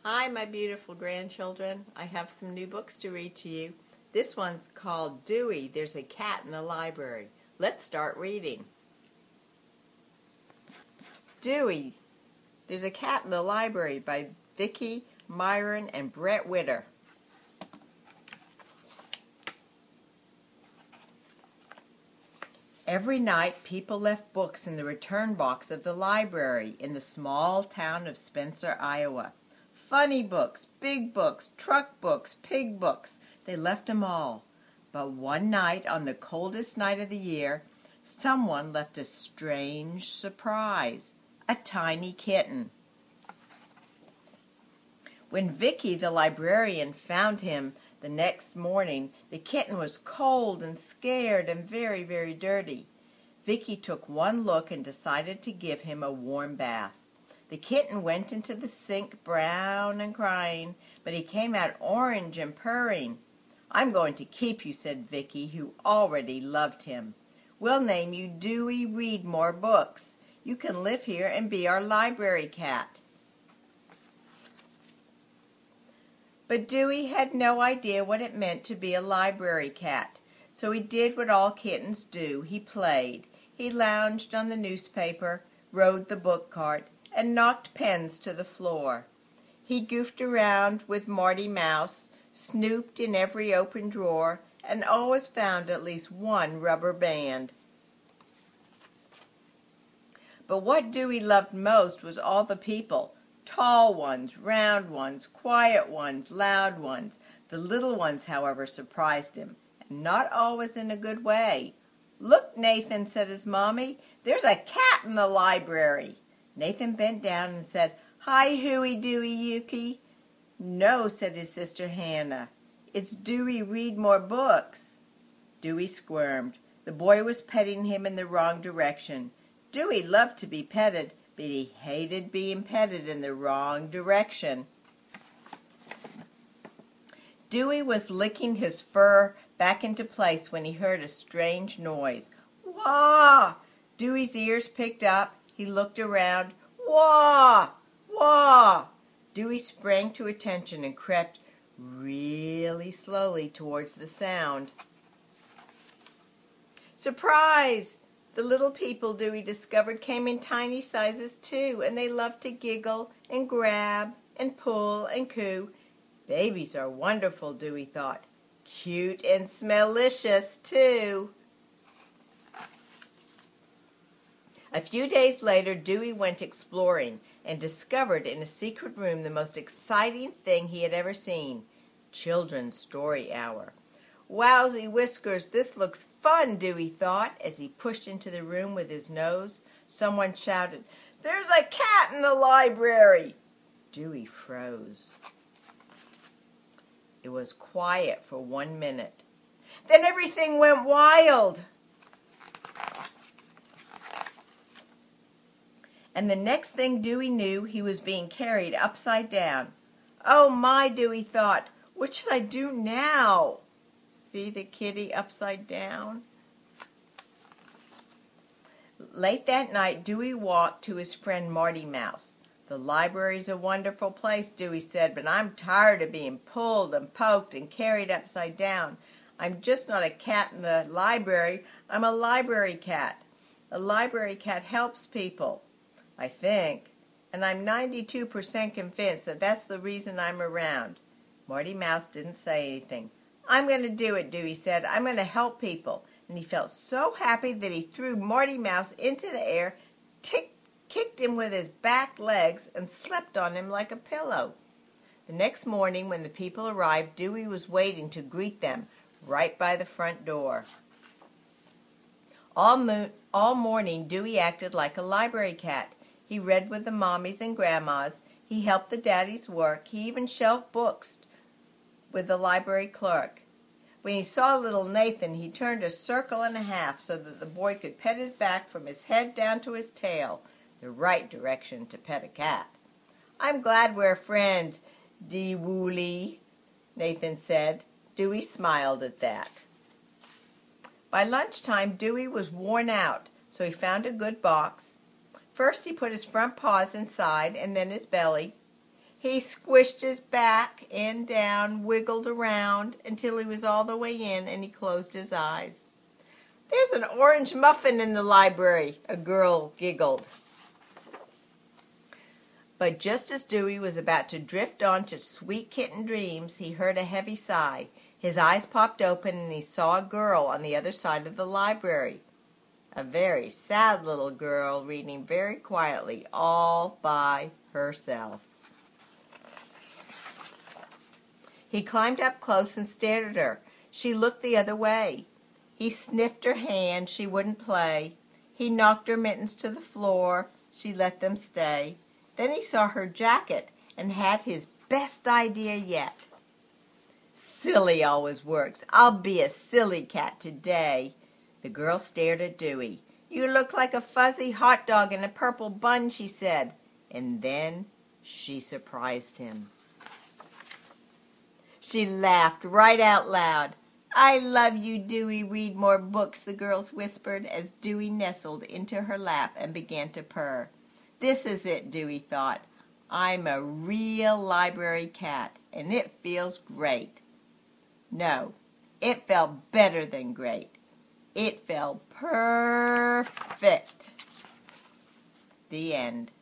Hi, my beautiful grandchildren. I have some new books to read to you. This one's called Dewey, There's a Cat in the Library. Let's start reading. Dewey, There's a Cat in the Library by Vicki, Myron, and Brett Witter. Every night, people left books in the return box of the library in the small town of Spencer, Iowa. Funny books, big books, truck books, pig books. They left them all. But one night, on the coldest night of the year, someone left a strange surprise. A tiny kitten. When Vicki, the librarian, found him the next morning, the kitten was cold and scared and very, very dirty. Vicki took one look and decided to give him a warm bath. The kitten went into the sink brown and crying, but he came out orange and purring. "I'm going to keep you," said Vicki, who already loved him. "We'll name you Dewey Read More Books. You can live here and be our library cat." But Dewey had no idea what it meant to be a library cat, so he did what all kittens do. He played. He lounged on the newspaper, rode the book cart, and knocked pens to the floor. He goofed around with Marty Mouse, snooped in every open drawer, and always found at least one rubber band. But what Dewey loved most was all the people. Tall ones, round ones, quiet ones, loud ones. The little ones, however, surprised him, and not always in a good way. "Look, Nathan," said his mommy, "there's a cat in the library." Nathan bent down and said, "Hi, Hooey, Dewey, Yuki." "No," said his sister Hannah. "It's Dewey Read More Books." Dewey squirmed. The boy was petting him in the wrong direction. Dewey loved to be petted, but he hated being petted in the wrong direction. Dewey was licking his fur back into place when he heard a strange noise. "Wah!" Dewey's ears picked up. He looked around. "Wah! Wah!" Dewey sprang to attention and crept really slowly towards the sound. Surprise! The little people, Dewey discovered, came in tiny sizes too, and they loved to giggle and grab and pull and coo. Babies are wonderful, Dewey thought. Cute and smellicious too. A few days later, Dewey went exploring and discovered in a secret room the most exciting thing he had ever seen. Children's Story Hour. "Wowsy whiskers, this looks fun," Dewey thought as he pushed into the room with his nose. Someone shouted, "There's a cat in the library!" Dewey froze. It was quiet for 1 minute. Then everything went wild. And the next thing Dewey knew, he was being carried upside down. "Oh my," Dewey thought, "what should I do now?" See the kitty upside down? Late that night, Dewey walked to his friend Marty Mouse. "The library's a wonderful place," Dewey said, "but I'm tired of being pulled and poked and carried upside down. I'm just not a cat in the library. I'm a library cat. A library cat helps people, I think, and I'm 92% convinced that that's the reason I'm around." Marty Mouse didn't say anything. "I'm going to do it," Dewey said. "I'm going to help people." And he felt so happy that he threw Marty Mouse into the air, kicked him with his back legs, and slept on him like a pillow. The next morning, when the people arrived, Dewey was waiting to greet them right by the front door. All morning, Dewey acted like a library cat. He read with the mommies and grandmas. He helped the daddies work. He even shelved books with the library clerk. When he saw little Nathan, he turned a circle and a half so that the boy could pet his back from his head down to his tail, the right direction to pet a cat. "I'm glad we're friends, Dewey," Nathan said. Dewey smiled at that. By lunchtime, Dewey was worn out, so he found a good box. First, he put his front paws inside and then his belly. He squished his back and down, wiggled around until he was all the way in, and he closed his eyes. "There's an orange muffin in the library," a girl giggled. But just as Dewey was about to drift on to sweet kitten dreams, he heard a heavy sigh. His eyes popped open, and he saw a girl on the other side of the library. A very sad little girl reading very quietly all by herself. He climbed up close and stared at her. She looked the other way. He sniffed her hand. She wouldn't play. He knocked her mittens to the floor. She let them stay. Then he saw her jacket and had his best idea yet. "Silly always works. I'll be a silly cat today." The girl stared at Dewey. "You look like a fuzzy hot dog in a purple bun," she said. And then she surprised him. She laughed right out loud. "I love you, Dewey. Read more books," the girls whispered as Dewey nestled into her lap and began to purr. This is it, Dewey thought. I'm a real library cat, and it feels great. No, it felt better than great. It felt perfect. The end.